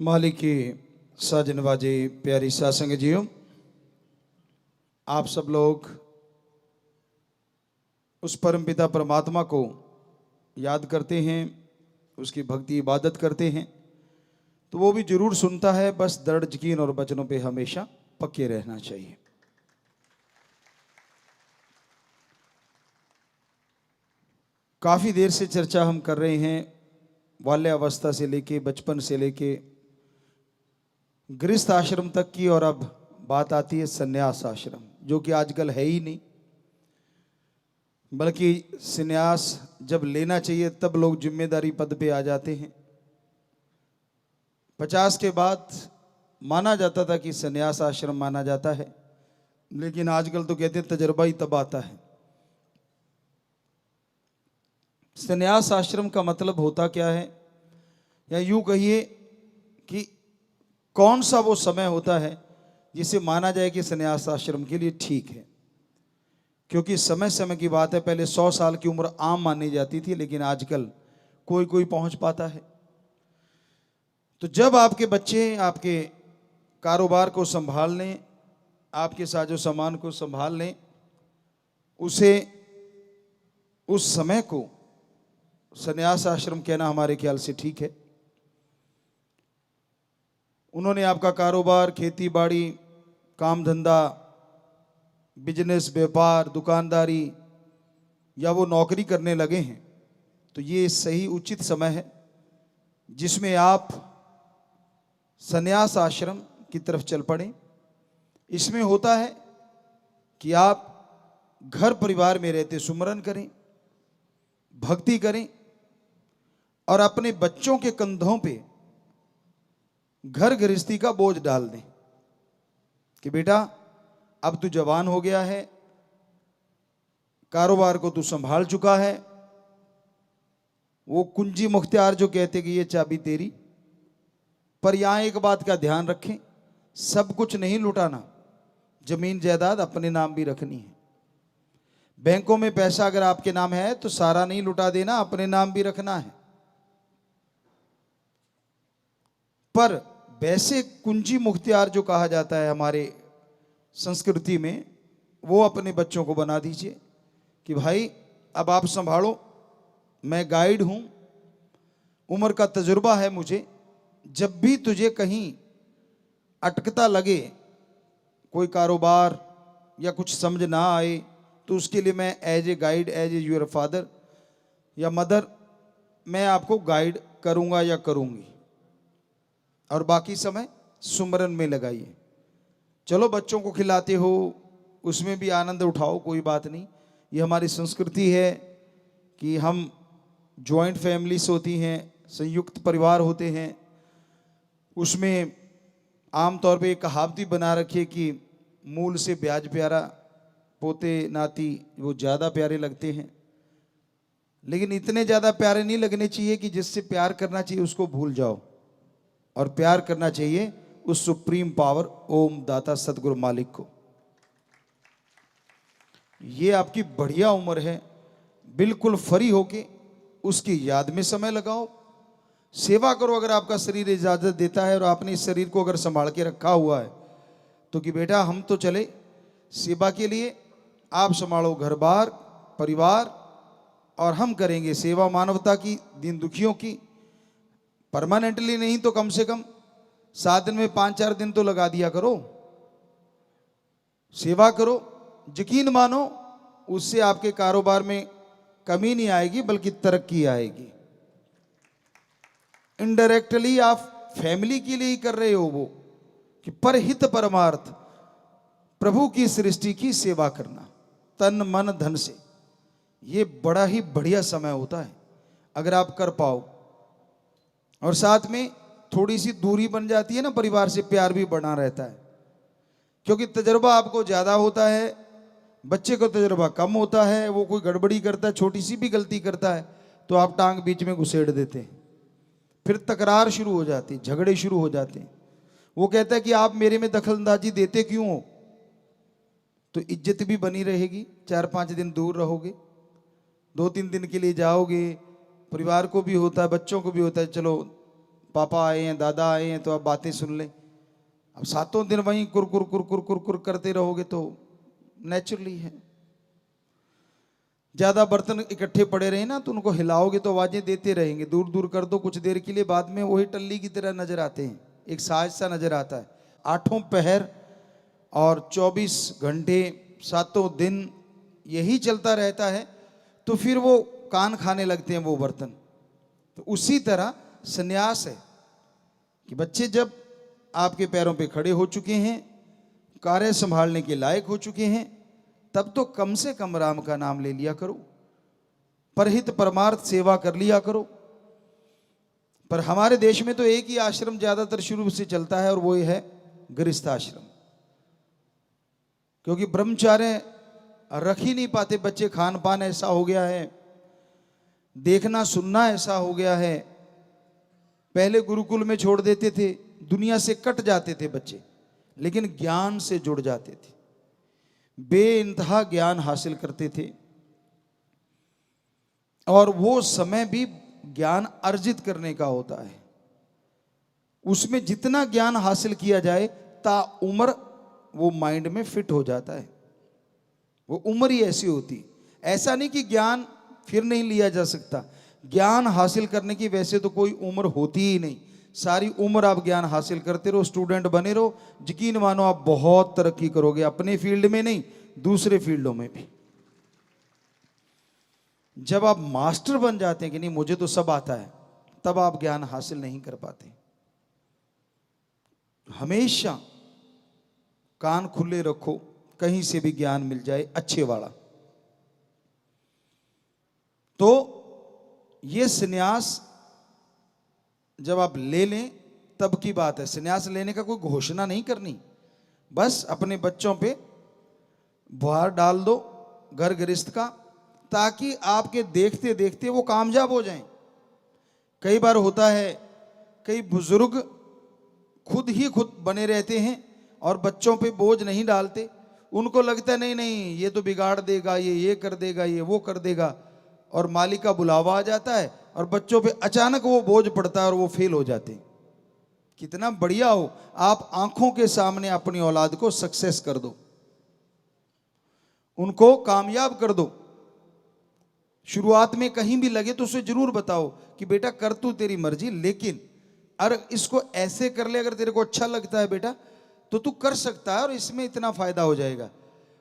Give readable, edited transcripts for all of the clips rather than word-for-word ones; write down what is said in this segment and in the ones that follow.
मालिक की साजन बाजे प्यारी सासंग जियो, आप सब लोग उस परम पिता परमात्मा को याद करते हैं, उसकी भक्ति इबादत करते हैं तो वो भी जरूर सुनता है। बस दृढ़ यकीन और वचनों पे हमेशा पक्के रहना चाहिए। काफ़ी देर से चर्चा हम कर रहे हैं, बाल्यावस्था से लेके, बचपन से लेके गृहस्थ आश्रम तक की, और अब बात आती है संन्यास आश्रम, जो कि आजकल है ही नहीं। बल्कि संन्यास जब लेना चाहिए तब लोग जिम्मेदारी पद पे आ जाते हैं। 50 के बाद माना जाता था कि संन्यास आश्रम माना जाता है, लेकिन आजकल तो कहते हैं तजर्बा ही तब आता है। संन्यास आश्रम का मतलब होता क्या है, या यूं कहिए कि कौन सा वो समय होता है जिसे माना जाए कि संन्यास आश्रम के लिए ठीक है। क्योंकि समय समय की बात है, पहले 100 साल की उम्र आम मानी जाती थी, लेकिन आजकल कोई कोई पहुंच पाता है। तो जब आपके बच्चे आपके कारोबार को संभाल लें, आपके साजो सामान को संभाल लें, उस समय को संन्यास आश्रम कहना हमारे ख्याल से ठीक है। उन्होंने आपका कारोबार, खेती बाड़ी, काम धंधा, बिजनेस, व्यापार, दुकानदारी, या वो नौकरी करने लगे हैं, तो ये सही उचित समय है जिसमें आप संन्यास आश्रम की तरफ चल पड़ें। इसमें होता है कि आप घर परिवार में रहते सुमरन करें, भक्ति करें, और अपने बच्चों के कंधों पे घर गृहस्थी का बोझ डाल दें कि बेटा अब तू जवान हो गया है, कारोबार को तू संभाल चुका है। वो कुंजी मुख्तियार जो कहते कि ये चाबी तेरी। पर यहां एक बात का ध्यान रखें, सब कुछ नहीं लुटाना, जमीन जायदाद अपने नाम भी रखनी है। बैंकों में पैसा अगर आपके नाम है तो सारा नहीं लुटा देना, अपने नाम भी रखना है। पर वैसे कुंजी मुख्तियार जो कहा जाता है हमारे संस्कृति में, वो अपने बच्चों को बना दीजिए कि भाई अब आप संभालो, मैं गाइड हूं, उम्र का तजुर्बा है मुझे। जब भी तुझे कहीं अटकता लगे, कोई कारोबार या कुछ समझ ना आए, तो उसके लिए मैं as a guide, as a your father या मदर, मैं आपको गाइड करूंगा या करूंगी। और बाकी समय सुमरन में लगाइए। चलो बच्चों को खिलाते हो, उसमें भी आनंद उठाओ, कोई बात नहीं। ये हमारी संस्कृति है कि हम जॉइंट फैमिलीज होती हैं, संयुक्त परिवार होते हैं। उसमें आमतौर पे एक कहावत भी बना रखी कि मूल से ब्याज प्यारा, पोते नाती वो ज़्यादा प्यारे लगते हैं। लेकिन इतने ज़्यादा प्यारे नहीं लगने चाहिए कि जिससे प्यार करना चाहिए उसको भूल जाओ, और प्यार करना चाहिए उस सुप्रीम पावर ओम दाता सतगुरु मालिक को। ये आपकी बढ़िया उम्र है, बिल्कुल फ्री होके उसकी याद में समय लगाओ, सेवा करो। अगर आपका शरीर इजाजत देता है और आपने इस शरीर को अगर संभाल के रखा हुआ है, तो कि बेटा हम तो चले सेवा के लिए, आप संभालो घर बार परिवार, और हम करेंगे सेवा मानवता की, दीन दुखियों की। परमानेंटली नहीं तो कम से कम 7 दिन में 5-4 दिन तो लगा दिया करो, सेवा करो। यकीन मानो उससे आपके कारोबार में कमी नहीं आएगी बल्कि तरक्की आएगी। इनडायरेक्टली आप फैमिली के लिए ही कर रहे हो वो, कि परहित परमार्थ, प्रभु की सृष्टि की सेवा करना तन मन धन से। ये बड़ा ही बढ़िया समय होता है अगर आप कर पाओ। और साथ में थोड़ी सी दूरी बन जाती है ना परिवार से, प्यार भी बना रहता है। क्योंकि तजर्बा आपको ज़्यादा होता है, बच्चे को तजर्बा कम होता है। वो कोई गड़बड़ी करता है, छोटी सी भी गलती करता है तो आप टांग बीच में घुसेड़ देते हैं, फिर तकरार शुरू हो जाती, झगड़े शुरू हो जाते हैं। वो कहता है कि आप मेरे में दखलंदाजी देते क्यों हो? तो इज्जत भी बनी रहेगी। 4-5 दिन दूर रहोगे, 2-3 दिन के लिए जाओगे, परिवार को भी होता है, बच्चों को भी होता है, चलो पापा आए हैं, दादा आए हैं, तो आप बातें सुन लें। अब सातों दिन वहीं कुरकुर कुरकुर कुरकुर करते रहोगे तो नेचुरली है। ज्यादा बर्तन इकट्ठे पड़े रहे ना तो उनको हिलाओगे तो आवाजें देते रहेंगे। दूर दूर कर दो कुछ देर के लिए, बाद में वही टल्ली की तरह नजर आते हैं, एक साज सा नजर आता है। आठों पहर और 24 घंटे सातों दिन यही चलता रहता है, तो फिर वो कान खाने लगते हैं वो बर्तन। तो उसी तरह संन्यास है कि बच्चे जब आपके पैरों पे खड़े हो चुके हैं, कार्य संभालने के लायक हो चुके हैं, तब तो कम से कम राम का नाम ले लिया करो, परहित परमार्थ सेवा कर लिया करो। पर हमारे देश में तो एक ही आश्रम ज्यादातर शुरू से चलता है और वो है गृहस्थ आश्रम, क्योंकि ब्रह्मचार्य रख ही नहीं पाते बच्चे। खान पान ऐसा हो गया है, देखना सुनना ऐसा हो गया है। पहले गुरुकुल में छोड़ देते थे, दुनिया से कट जाते थे बच्चे, लेकिन ज्ञान से जुड़ जाते थे, बेइंतहा ज्ञान हासिल करते थे। और वो समय भी ज्ञान अर्जित करने का होता है, उसमें जितना ज्ञान हासिल किया जाए ता उम्र वो माइंड में फिट हो जाता है। वो उम्र ही ऐसी होती, ऐसा नहीं कि ज्ञान फिर नहीं लिया जा सकता। ज्ञान हासिल करने की वैसे तो कोई उम्र होती ही नहीं, सारी उम्र आप ज्ञान हासिल करते रहो, स्टूडेंट बने रहो। यकीन मानो आप बहुत तरक्की करोगे, अपने फील्ड में नहीं दूसरे फील्डों में भी। जब आप मास्टर बन जाते हैं कि नहीं मुझे तो सब आता है, तब आप ज्ञान हासिल नहीं कर पाते। हमेशा कान खुले रखो, कहीं से भी ज्ञान मिल जाए अच्छे वाला। तो ये संन्यास जब आप ले लें तब की बात है। संन्यास लेने का कोई घोषणा नहीं करनी, बस अपने बच्चों पे बुहार डाल दो घर गृहस्थ का, ताकि आपके देखते देखते वो कामयाब हो जाएं। कई बार होता है कई बुजुर्ग खुद ही खुद बने रहते हैं और बच्चों पे बोझ नहीं डालते। उनको लगता है नहीं नहीं ये तो बिगाड़ देगा, ये कर देगा, ये वो कर देगा, और मालिक का बुलावा आ जाता है और बच्चों पे अचानक वो बोझ पड़ता है और वो फेल हो जाते हैं। कितना बढ़िया हो, आप आंखों के सामने अपनी औलाद को सक्सेस कर दो, उनको कामयाब कर दो। शुरुआत में कहीं भी लगे तो उसे जरूर बताओ कि बेटा कर तू तेरी मर्जी, लेकिन अगर इसको ऐसे कर ले, अगर तेरे को अच्छा लगता है बेटा तो तू कर सकता है और इसमें इतना फायदा हो जाएगा।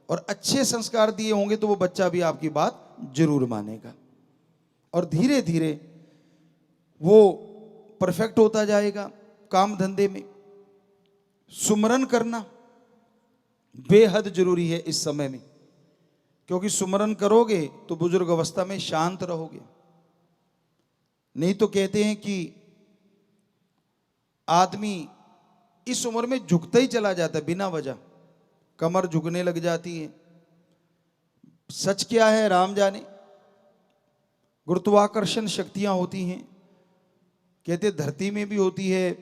और अच्छे संस्कार दिए होंगे तो वो बच्चा भी आपकी बात जरूर मानेगा और धीरे धीरे वो परफेक्ट होता जाएगा। काम धंधे में सुमरन करना बेहद जरूरी है इस समय में, क्योंकि सुमरन करोगे तो बुजुर्ग अवस्था में शांत रहोगे। नहीं तो कहते हैं कि आदमी इस उम्र में झुकता ही चला जाता है बिना वजह, कमर झुकने लग जाती है। सच क्या है राम जाने। गुरुत्वाकर्षण शक्तियां होती हैं, कहते धरती में भी होती है,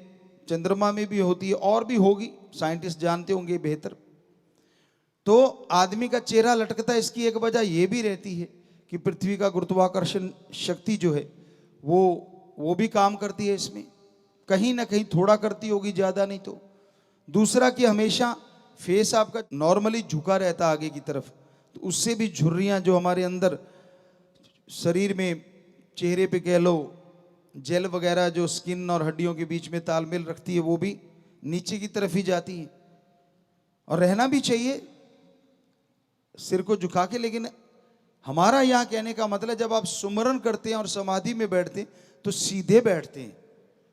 चंद्रमा में भी होती है, और भी होगी, साइंटिस्ट जानते होंगे बेहतर। तो आदमी का चेहरा लटकता है, इसकी एक वजह यह भी रहती है कि पृथ्वी का गुरुत्वाकर्षण शक्ति जो है वो भी काम करती है इसमें, कहीं ना कहीं थोड़ा करती होगी, ज्यादा नहीं तो। दूसरा कि हमेशा फेस आपका नॉर्मली झुका रहता आगे की तरफ, तो उससे भी झुर्रियां जो हमारे अंदर शरीर में चेहरे पे कह लो जेल वगैरह जो स्किन और हड्डियों के बीच में तालमेल रखती है, वो भी नीचे की तरफ ही जाती है। और रहना भी चाहिए सिर को झुका के, लेकिन हमारा यहां कहने का मतलब जब आप सुमरन करते हैं और समाधि में बैठते हैं तो सीधे बैठते हैं,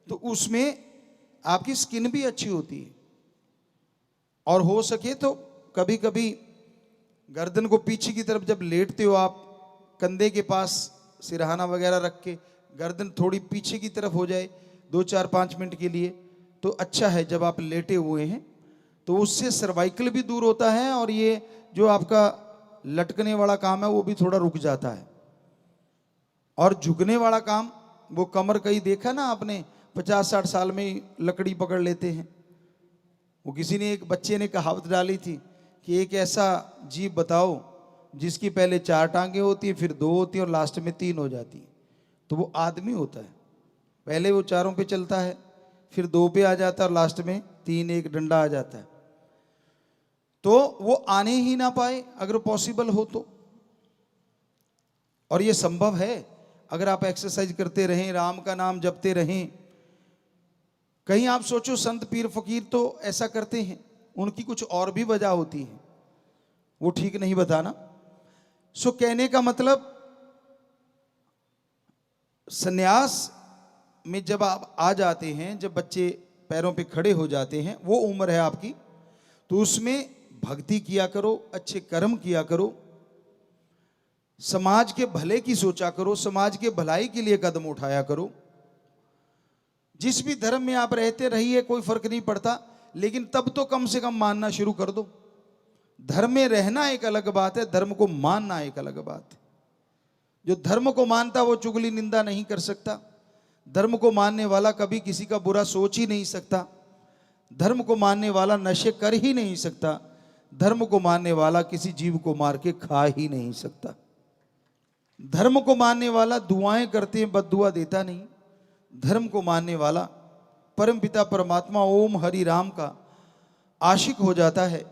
तो उसमें आपकी स्किन भी अच्छी होती है। और हो सके तो कभी कभी गर्दन को पीछे की तरफ जब लेटते हो आप, कंधे के पास सिरहाना वगैरह रख के गर्दन थोड़ी पीछे की तरफ हो जाए 2-4-5 मिनट के लिए, तो अच्छा है। जब आप लेटे हुए हैं तो उससे सर्वाइकल भी दूर होता है और ये जो आपका लटकने वाला काम है वो भी थोड़ा रुक जाता है। और झुकने वाला काम, वो कमर कहीं देखा ना आपने, 50-60 साल में ही लकड़ी पकड़ लेते हैं। वो किसी ने, एक बच्चे ने कहावत डाली थी कि एक ऐसा जीव बताओ जिसकी पहले 4 टांगे होती है, फिर 2 होती है और लास्ट में 3 हो जाती है। तो वो आदमी होता है, पहले वो चारों पे चलता है, फिर 2 पे आ जाता है और लास्ट में 3 एक डंडा आ जाता है। तो वो आने ही ना पाए अगर पॉसिबल हो तो। और ये संभव है अगर आप एक्सरसाइज करते रहें, राम का नाम जपते रहें। कहीं आप सोचो संत पीर फकीर तो ऐसा करते हैं, उनकी कुछ और भी वजह होती है, वो ठीक नहीं बताना। सो कहने का मतलब सन्यास में जब आप आ जाते हैं, जब बच्चे पैरों पे खड़े हो जाते हैं, वो उम्र है आपकी, तो उसमें भक्ति किया करो, अच्छे कर्म किया करो, समाज के भले की सोचा करो, समाज के भलाई के लिए कदम उठाया करो। जिस भी धर्म में आप रहते रहिए, कोई फर्क नहीं पड़ता, लेकिन तब तो कम से कम मानना शुरू कर दो। धर्म में रहना एक अलग बात है, धर्म को मानना एक अलग बात है। जो धर्म को मानता वो चुगली निंदा नहीं कर सकता। धर्म को मानने वाला कभी किसी का बुरा सोच ही नहीं सकता। धर्म को मानने वाला नशे कर ही नहीं सकता। धर्म को मानने वाला किसी जीव को मार के खा ही नहीं सकता। धर्म को मानने वाला दुआएं करते हैं, बद्दुआ देता नहीं। धर्म को मानने वाला परम पिता परमात्मा ओम हरि राम का आशिक हो जाता है,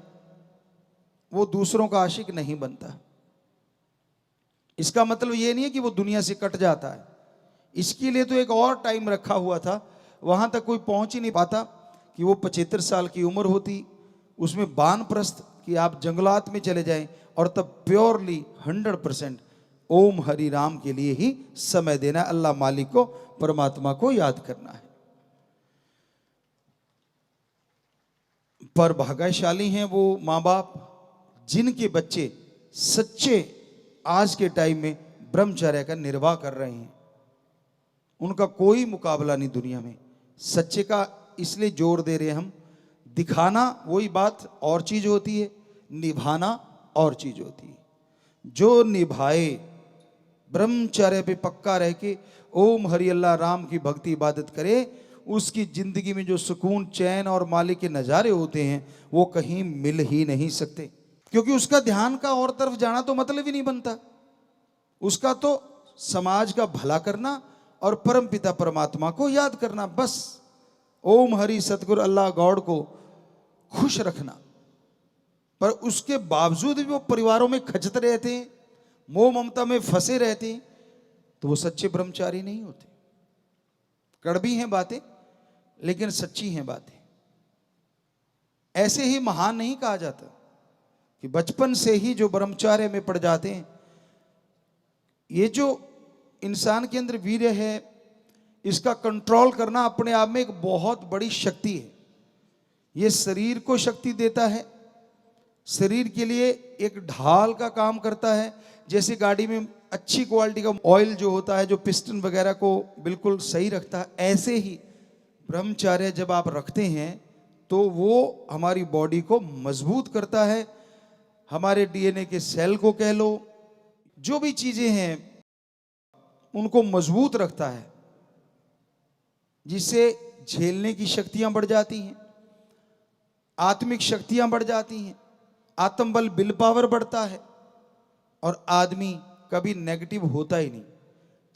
वो दूसरों का आशिक नहीं बनता। इसका मतलब ये नहीं है कि वो दुनिया से कट जाता है। इसके लिए तो एक और टाइम रखा हुआ था, वहां तक कोई पहुंच ही नहीं पाता कि वो 75 साल की उम्र होती, उसमें वानप्रस्थ कि आप जंगलात में चले जाएं और तब प्योरली 100% ओम हरि राम के लिए ही समय देना, अल्लाह मालिक को, परमात्मा को याद करना है। पर भाग्यशाली हैं वो माँ बाप जिनके बच्चे सच्चे आज के टाइम में ब्रह्मचर्य का निर्वाह कर रहे हैं। उनका कोई मुकाबला नहीं दुनिया में। सच्चे का इसलिए जोर दे रहे हैं हम, दिखाना वही बात और चीज होती है, निभाना और चीज होती है। जो निभाए, ब्रह्मचर्य पे पक्का रह के ओम हरि अल्लाह राम की भक्ति इबादत करे, उसकी जिंदगी में जो सुकून, चैन और मालिक के नजारे होते हैं वो कहीं मिल ही नहीं सकते। क्योंकि उसका ध्यान का और तरफ जाना तो मतलब ही नहीं बनता। उसका तो समाज का भला करना और परम पिता परमात्मा को याद करना, बस ओम हरि सतगुरु अल्लाह गॉड को खुश रखना। पर उसके बावजूद भी वो परिवारों में खचते रहते हैं, मोह ममता में फंसे रहते हैं, तो वो सच्चे ब्रह्मचारी नहीं होते। कड़वी हैं बातें लेकिन सच्ची हैं बातें। ऐसे ही महान नहीं कहा जाता कि बचपन से ही जो ब्रह्मचार्य में पड़ जाते हैं। ये जो इंसान के अंदर वीर्य है, इसका कंट्रोल करना अपने आप में एक बहुत बड़ी शक्ति है। ये शरीर को शक्ति देता है, शरीर के लिए एक ढाल का काम करता है। जैसे गाड़ी में अच्छी क्वालिटी का ऑयल जो होता है, जो पिस्टन वगैरह को बिल्कुल सही रखता है, ऐसे ही ब्रह्मचर्य जब आप रखते हैं तो वो हमारी बॉडी को मजबूत करता है, हमारे डीएनए के सेल को कह लो, जो भी चीजें हैं उनको मजबूत रखता है, जिससे झेलने की शक्तियां बढ़ जाती हैं, आत्मिक शक्तियां बढ़ जाती हैं, आत्मबल विल पावर बढ़ता है और आदमी कभी नेगेटिव होता ही नहीं,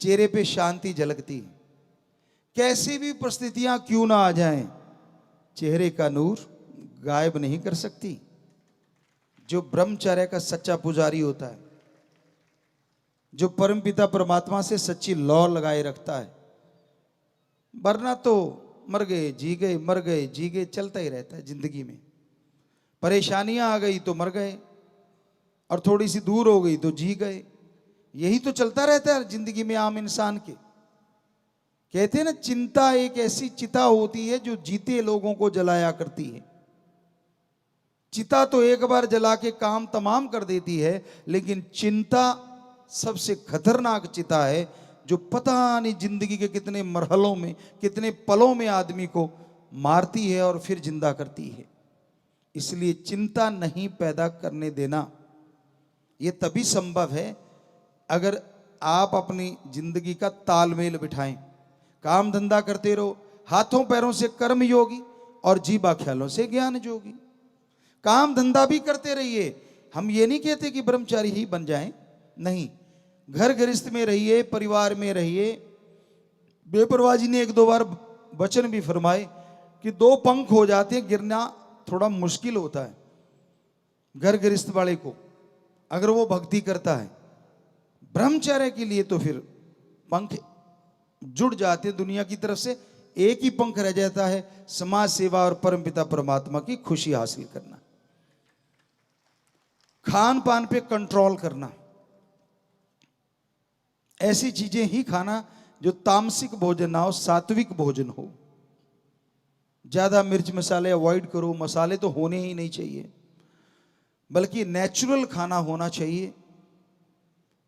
चेहरे पे शांति झलकती है। कैसी भी परिस्थितियां क्यों ना आ जाएं, चेहरे का नूर गायब नहीं कर सकती। जो ब्रह्मचर्य का सच्चा पुजारी होता है, जो परमपिता परमात्मा से सच्ची लौ लगाए रखता है, वरना तो मर गए जी गए, मर गए जी गए चलता ही रहता है जिंदगी में। परेशानियां आ गई तो मर गए, और थोड़ी सी दूर हो गई तो जी गए। यही तो चलता रहता है जिंदगी में आम इंसान के। कहते हैं ना, चिंता एक ऐसी चिता होती है जो जीते लोगों को जलाया करती है। चिता तो एक बार जला के काम तमाम कर देती है, लेकिन चिंता सबसे खतरनाक चिता है जो पता नहीं जिंदगी के कितने मरहलों में, कितने पलों में आदमी को मारती है और फिर जिंदा करती है। इसलिए चिंता नहीं पैदा करने देना। ये तभी संभव है अगर आप अपनी जिंदगी का तालमेल बिठाएं। काम धंधा करते रहो, हाथों पैरों से कर्म योगी और जीवा ख्यालों से ज्ञान जोगी। काम धंधा भी करते रहिए। हम ये नहीं कहते कि ब्रह्मचारी ही बन जाएं, नहीं, घर गृहस्थ में रहिए, परिवार में रहिए। बेपरवाही ने एक दो बार वचन भी फरमाए कि दो पंख हो जाते हैं, गिरना थोड़ा मुश्किल होता है घर गृहस्थ वाले को अगर वो भक्ति करता है। ब्रह्मचर्य के लिए तो फिर पंख जुड़ जाते हैं दुनिया की तरफ से, एक ही पंख रह जाता है, समाज सेवा और परमपिता परमात्मा की खुशी हासिल करना, खान पान पे कंट्रोल करना, ऐसी चीजें ही खाना जो तामसिक भोजन ना हो, सात्विक भोजन हो। ज्यादा मिर्च मसाले अवॉइड करो, मसाले तो होने ही नहीं चाहिए, बल्कि नेचुरल खाना होना चाहिए,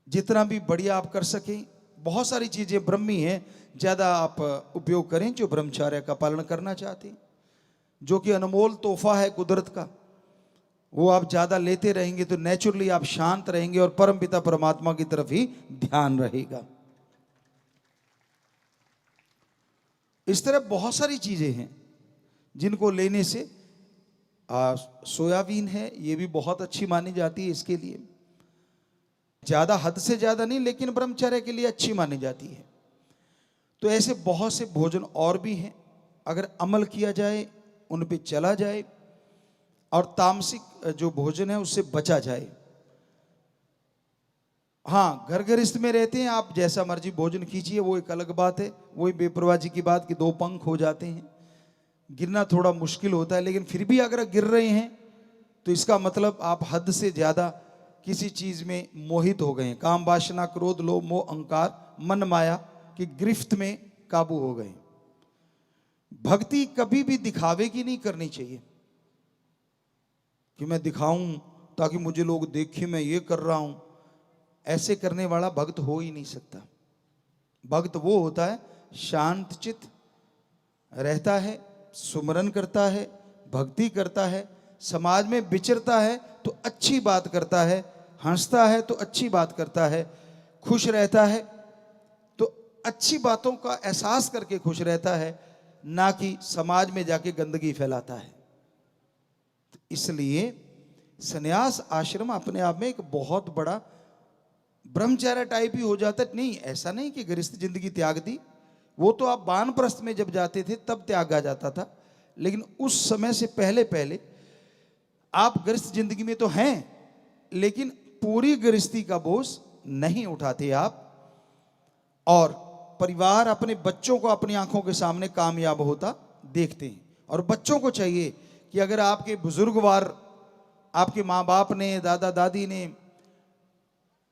जितना भी बढ़िया आप कर सकें। बहुत सारी चीजें ब्रह्मी हैं, ज्यादा आप उपयोग करें जो ब्रह्मचर्य का पालन करना चाहते हैं, जो कि अनमोल तोहफा है कुदरत का, वो आप ज्यादा लेते रहेंगे तो नेचुरली आप शांत रहेंगे और परमपिता परमात्मा की तरफ ही ध्यान रहेगा। इस तरह बहुत सारी चीजें हैं जिनको लेने से, सोयाबीन है, ये भी बहुत अच्छी मानी जाती है, इसके लिए ज्यादा, हद से ज्यादा नहीं, लेकिन ब्रह्मचर्य के लिए अच्छी मानी जाती है। तो ऐसे बहुत से भोजन और भी हैं, अगर अमल किया जाए, उन पे चला जाए और तामसिक जो भोजन है उससे बचा जाए। हाँ, घर गृहस्थ में रहते हैं आप, जैसा मर्जी भोजन कीजिए, वो एक अलग बात है। वही बेपरवाह जी की बात कि दो पंख हो जाते हैं, गिरना थोड़ा मुश्किल होता है, लेकिन फिर भी अगर गिर रहे हैं तो इसका मतलब आप हद से ज्यादा किसी चीज में मोहित हो गए, काम वासना क्रोध लोभ मोह अहंकार मन माया की गिरफ्त में काबू हो गए। भक्ति कभी भी दिखावे की नहीं करनी चाहिए कि मैं दिखाऊं ताकि मुझे लोग देखें मैं ये कर रहा हूं। ऐसे करने वाला भक्त हो ही नहीं सकता। भक्त वो होता है शांत चित्त रहता है, सुमरन करता है, भक्ति करता है, समाज में विचरता है तो अच्छी बात करता है, हंसता है तो अच्छी बात करता है, खुश रहता है तो अच्छी बातों का एहसास करके खुश रहता है, ना कि समाज में जाके गंदगी फैलाता है। तो इसलिए संन्यास आश्रम अपने आप में एक बहुत बड़ा ब्रह्मचर्य टाइप ही हो जाता है। नहीं, ऐसा नहीं कि गृहस्थ जिंदगी त्याग दी, वो तो आप वानप्रस्थ में जब जाते थे तब त्यागा जाता था, लेकिन उस समय से पहले पहले आप गृहस्थ जिंदगी में तो हैं, लेकिन पूरी गृहस्थी का बोझ नहीं उठाते आप, और परिवार अपने बच्चों को अपनी आंखों के सामने कामयाब होता देखते हैं। और बच्चों को चाहिए कि अगर आपके बुजुर्गवार, आपके माँ बाप ने, दादा दादी ने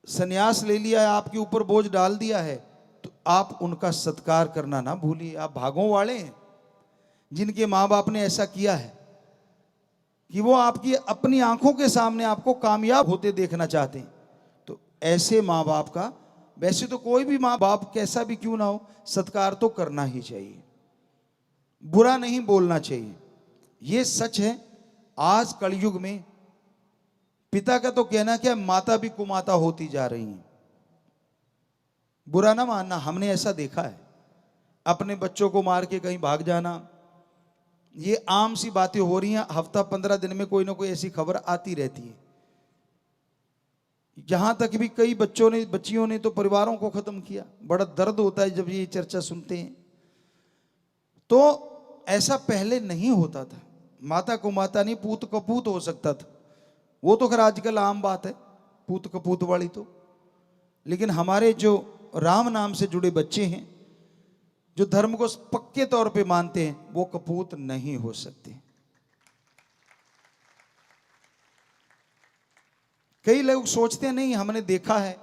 संन्यास ले लिया है, आपके ऊपर बोझ डाल दिया है, तो आप उनका सत्कार करना ना भूलिए। आप भागों वाले हैं जिनके माँ बाप ने ऐसा किया है कि वो आपकी अपनी आंखों के सामने आपको कामयाब होते देखना चाहते हैं। तो ऐसे माँ बाप का, वैसे तो कोई भी माँ बाप कैसा भी क्यों ना हो, सत्कार तो करना ही चाहिए, बुरा नहीं बोलना चाहिए। ये सच है। आज कलयुग में पिता का तो कहना क्या, माता भी कुमाता होती जा रही हैं। बुरा ना मानना, हमने ऐसा देखा है, अपने बच्चों को मार के कहीं भाग जाना, ये आम सी बातें हो रही हैं। हफ्ता 15 दिन में कोई ना कोई ऐसी खबर आती रहती है। यहां तक भी कई बच्चियों ने तो परिवारों को खत्म किया। बड़ा दर्द होता है जब ये चर्चा सुनते हैं। तो ऐसा पहले नहीं होता था। माता को माता नहीं, पूत कपूत हो सकता था। वो तो खैर आजकल आम बात है, पूत कपूत वाली तो। लेकिन हमारे जो राम नाम से जुड़े बच्चे हैं, जो धर्म को पक्के तौर पे मानते हैं, वो कपूत नहीं हो सकते। कई लोग सोचते हैं नहीं हमने देखा है।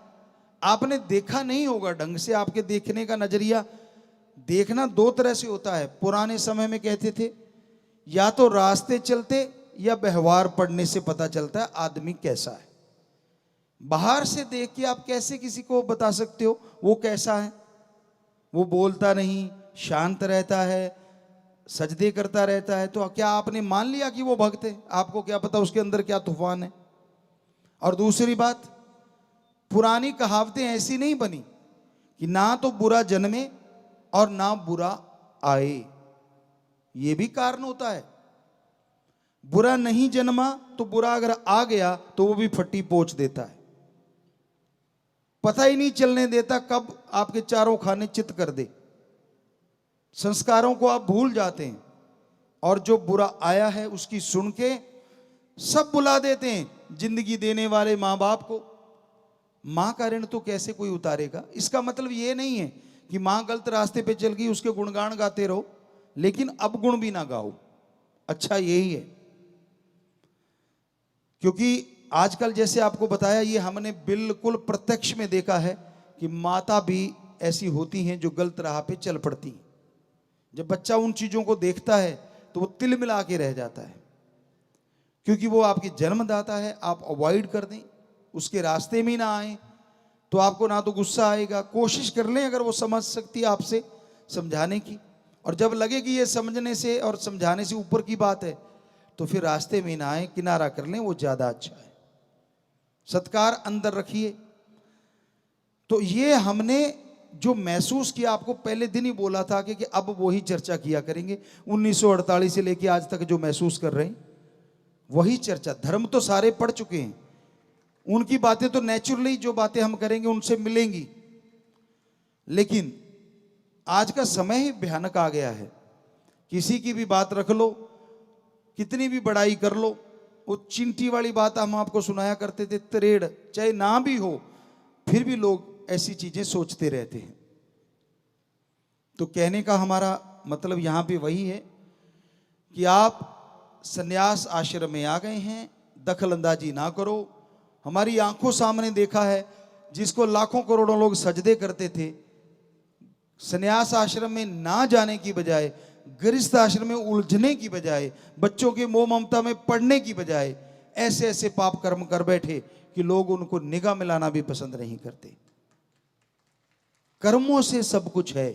आपने देखा नहीं होगा ढंग से। आपके देखने का नजरिया, देखना दो तरह से होता है। पुराने समय में कहते थे या तो रास्ते चलते या व्यवहार पढ़ने से पता चलता है आदमी कैसा है। बाहर से देख के आप कैसे किसी को बता सकते हो वो कैसा है? वो बोलता नहीं, शांत रहता है, सजदे करता रहता है, तो क्या आपने मान लिया कि वो भक्त है? आपको क्या पता उसके अंदर क्या तूफान है। और दूसरी बात, पुरानी कहावतें ऐसी नहीं बनी कि ना तो बुरा जन्मे और ना बुरा आए। ये भी कारण होता है। बुरा नहीं जन्मा तो बुरा अगर आ गया तो वो भी फट्टी पोंछ देता है, पता ही नहीं चलने देता कब आपके चारों खाने चित कर दे। संस्कारों को आप भूल जाते हैं और जो बुरा आया है उसकी सुन के सब बुला देते हैं जिंदगी देने वाले माँ बाप को। माँ का ऋण तो कैसे कोई उतारेगा। इसका मतलब ये नहीं है कि माँ गलत रास्ते पे चल गई उसके गुणगान गाते रहो, लेकिन अवगुण भी ना गाओ। अच्छा यही है, क्योंकि आजकल जैसे आपको बताया, ये हमने बिल्कुल प्रत्यक्ष में देखा है कि माता भी ऐसी होती हैं जो गलत राह पे चल पड़ती हैं। जब बच्चा उन चीजों को देखता है तो वो तिल मिला के रह जाता है, क्योंकि वो आपकी जन्मदाता है। आप अवॉइड कर दें, उसके रास्ते में ना आए, तो आपको ना तो गुस्सा आएगा। कोशिश कर लें अगर वो समझ सकती है आपसे समझाने की, और जब लगे कि ये समझने से और समझाने से ऊपर की बात है तो फिर रास्ते में ना आए, किनारा कर लें, वो ज्यादा अच्छा है। सत्कार अंदर रखिए। तो ये हमने जो महसूस किया, आपको पहले दिन ही बोला था कि अब वही चर्चा किया करेंगे। 1948 से लेके आज तक जो महसूस कर रहे हैं वही चर्चा। धर्म तो सारे पढ़ चुके हैं, उनकी बातें तो नेचुरली जो बातें हम करेंगे उनसे मिलेंगी, लेकिन आज का समय ही भयानक आ गया है। किसी की भी बात रख लो, कितनी भी बड़ाई कर लो, वो चिंटी वाली बात हम आपको सुनाया करते थे, त्रेड़ चाहे ना भी हो फिर भी लोग ऐसी चीजें सोचते रहते हैं। तो कहने का हमारा मतलब यहां पे वही है कि आप संन्यास आश्रम में आ गए हैं, दखल अंदाजी ना करो। हमारी आंखों सामने देखा है, जिसको लाखों करोड़ों लोग सजदे करते थे, संन्यास आश्रम में ना जाने की बजाय, गृहस्थ आश्रम में उलझने की बजाय, बच्चों के मोह ममता में पड़ने की बजाय ऐसे ऐसे पाप कर्म कर बैठे कि लोग उनको निगाह मिलाना भी पसंद नहीं करते। कर्मों से सब कुछ है,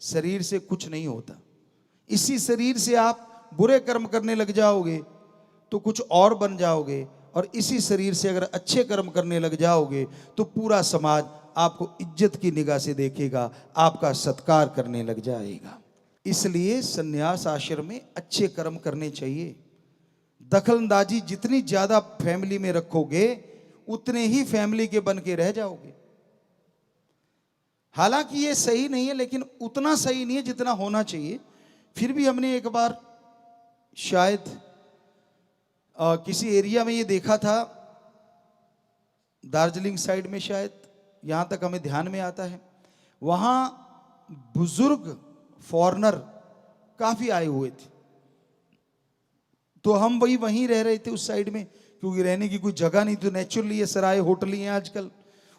शरीर से कुछ नहीं होता। इसी शरीर से आप बुरे कर्म करने लग जाओगे तो कुछ और बन जाओगे, और इसी शरीर से अगर अच्छे कर्म करने लग जाओगे तो पूरा समाज आपको इज्जत की निगाह से देखेगा, आपका सत्कार करने लग जाएगा। इसलिए संन्यास आश्रम में अच्छे कर्म करने चाहिए। दखलंदाजी जितनी ज्यादा फैमिली में रखोगे उतने ही फैमिली के बन के रह जाओगे। हालांकि ये सही नहीं है, लेकिन उतना सही नहीं है जितना होना चाहिए। फिर भी हमने एक बार शायद किसी एरिया में ये देखा था, दार्जिलिंग साइड में शायद, यहां तक हमें ध्यान में आता है, वहां बुजुर्ग फॉरेनर काफी आए हुए थे। तो हम वहीं रह रहे थे उस साइड में, क्योंकि रहने की कोई जगह नहीं, तो नेचुरली ये सराय होटल हैं आजकल,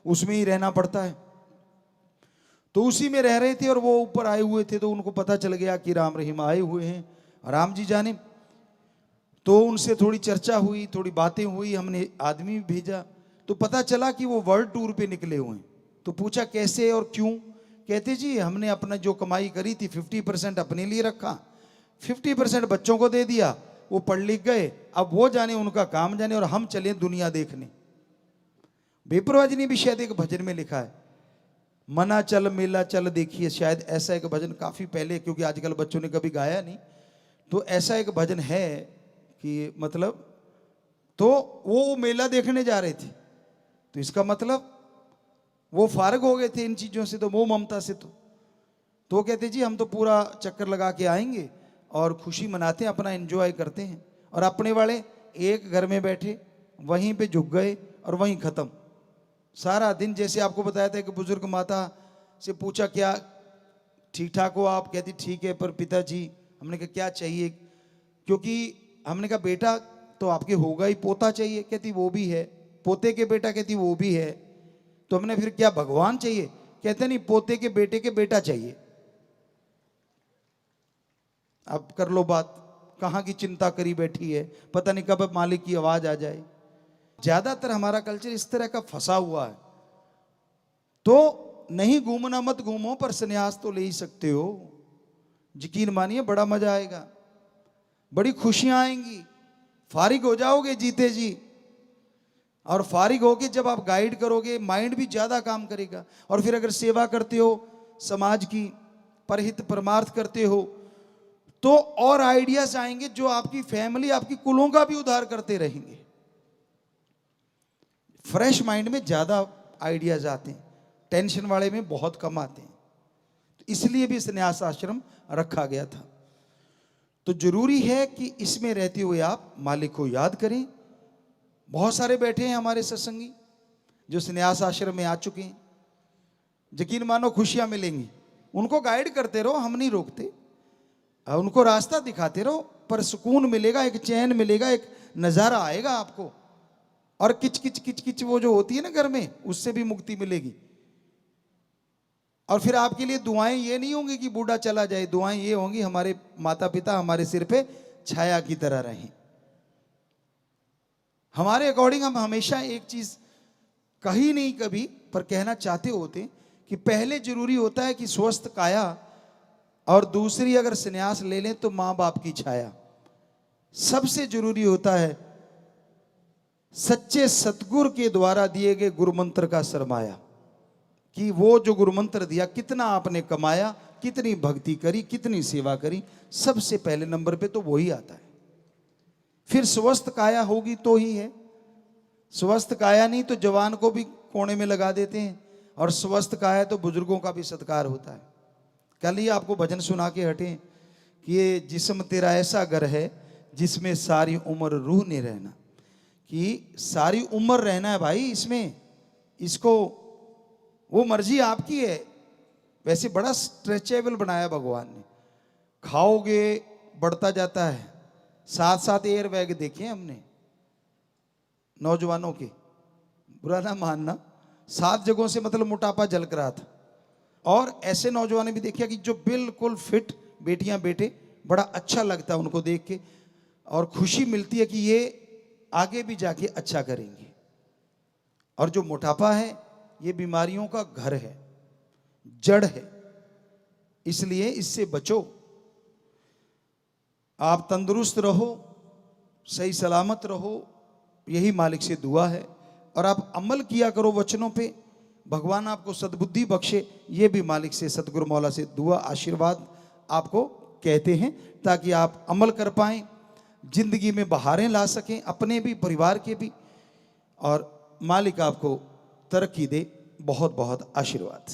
उसमें ही रहना पड़ता है। तो उसी में रह रहे थे और वो ऊपर आए हुए थे, तो उनको पता चल गया कि राम रहीम आए हुए हैं, राम जी जाने। तो उनसे थोड़ी चर्चा हुई, थोड़ी बातें हुई, हमने आदमी भेजा, तो पता चला कि वो वर्ल्ड टूर पे निकले हुए हैं। तो पूछा कैसे और क्यों। कहते जी हमने अपना जो कमाई करी थी 50% अपने लिए रखा, 50% बच्चों को दे दिया, वो पढ़ लिख गए, अब वो जाने उनका काम जाने, और हम चले दुनिया देखने। बेपरवाह ने भी शायद एक भजन में लिखा है, मना चल मेला चल देखिए, शायद ऐसा एक भजन काफी पहले, क्योंकि आजकल बच्चों ने कभी गाया नहीं, तो ऐसा एक भजन है कि मतलब, तो वो मेला देखने जा रहे थे, तो इसका मतलब वो फारग हो गए थे इन चीजों से, तो मोह ममता से। तो कहते जी हम तो पूरा चक्कर लगा के आएंगे और खुशी मनाते हैं, अपना एंजॉय करते हैं, और अपने वाले एक घर में बैठे वहीं पे झुक गए और वहीं खत्म सारा दिन। जैसे आपको बताया था कि बुजुर्ग माता से पूछा क्या ठीक ठाक हो आप, कहती ठीक है, पर पिताजी, हमने कहा क्या चाहिए, क्योंकि हमने कहा बेटा तो आपके होगा ही, पोता चाहिए, कहती वो भी है, पोते के बेटा, कहती वो भी है, तो हमने फिर क्या भगवान चाहिए, कहते नहीं पोते के बेटा चाहिए। अब कर लो बात, कहां की चिंता करी बैठी है, पता नहीं कब मालिक की आवाज आ जाए। ज्यादातर हमारा कल्चर इस तरह का फंसा हुआ है। तो नहीं घूमना मत घूमो, पर संन्यास तो ले ही सकते हो। यकीन मानिए बड़ा मजा आएगा, बड़ी खुशियां आएंगी, फारिग हो जाओगे जीते जी। और फारिग होके जब आप गाइड करोगे, माइंड भी ज्यादा काम करेगा। और फिर अगर सेवा करते हो समाज की, परहित परमार्थ करते हो, तो और आइडियाज आएंगे जो आपकी फैमिली, आपकी कुलों का भी उद्धार करते रहेंगे। फ्रेश माइंड में ज्यादा आइडियाज आते हैं, टेंशन वाले में बहुत कम आते हैं। तो इसलिए भी संन्यास आश्रम रखा गया था। तो जरूरी है कि इसमें रहते हुए आप मालिक को याद करें। बहुत सारे बैठे हैं हमारे सत्संगी जो संन्यास आश्रम में आ चुके हैं, यकीन मानो खुशियां मिलेंगी। उनको गाइड करते रहो, हम नहीं रोकते, उनको रास्ता दिखाते रहो, पर सुकून मिलेगा, एक चैन मिलेगा, एक नज़ारा आएगा आपको। और किच किच किच किच वो जो होती है ना घर में, उससे भी मुक्ति मिलेगी। और फिर आपके लिए दुआएं ये नहीं होंगी कि बूढ़ा चला जाए, दुआएं ये होंगी हमारे माता पिता हमारे सिर पे छाया की तरह रहें। हमारे अकॉर्डिंग हम हमेशा एक चीज कही नहीं कभी, पर कहना चाहते होते कि पहले जरूरी होता है कि स्वस्थ काया, और दूसरी अगर संन्यास ले लें तो मां बाप की छाया। सबसे जरूरी होता है सच्चे सतगुरु के द्वारा दिए गए गुरु मंत्र का सरमाया, कि वो जो गुरु मंत्र दिया कितना आपने कमाया, कितनी भक्ति करी, कितनी सेवा करी, सबसे पहले नंबर पे तो वही आता है। फिर स्वस्थ काया होगी तो ही है। स्वस्थ काया नहीं तो जवान को भी कोने में लगा देते हैं, और स्वस्थ काया तो बुजुर्गों का भी सत्कार होता है। कल ही आपको भजन सुना के हटे कि ये जिस्म तेरा ऐसा घर है जिसमें सारी उम्र रूह ने रहना, कि सारी उम्र रहना है भाई इसमें, इसको वो मर्जी आपकी है। वैसे बड़ा स्ट्रेचेबल बनाया भगवान ने, खाओगे बढ़ता जाता है। साथ साथ एयर बैग देखे हमने नौजवानों के, बुरा ना मानना, 7 जगहों से मतलब मोटापा झलक रहा था। और ऐसे नौजवान भी देखिए कि जो बिल्कुल फिट, बेटियां बेटे, बड़ा अच्छा लगता है उनको देख के, और खुशी मिलती है कि ये आगे भी जाके अच्छा करेंगे। और जो मोटापा है ये बीमारियों का घर है, जड़ है, इसलिए इससे बचो। आप तंदुरुस्त रहो, सही सलामत रहो, यही मालिक से दुआ है। और आप अमल किया करो वचनों पे, भगवान आपको सद्बुद्धि बख्शे, ये भी मालिक से, सतगुरु मौला से दुआ आशीर्वाद आपको कहते हैं, ताकि आप अमल कर पाएं, जिंदगी में बहारें ला सकें, अपने भी परिवार के भी, और मालिक आपको तरक्की दे। बहुत बहुत आशीर्वाद।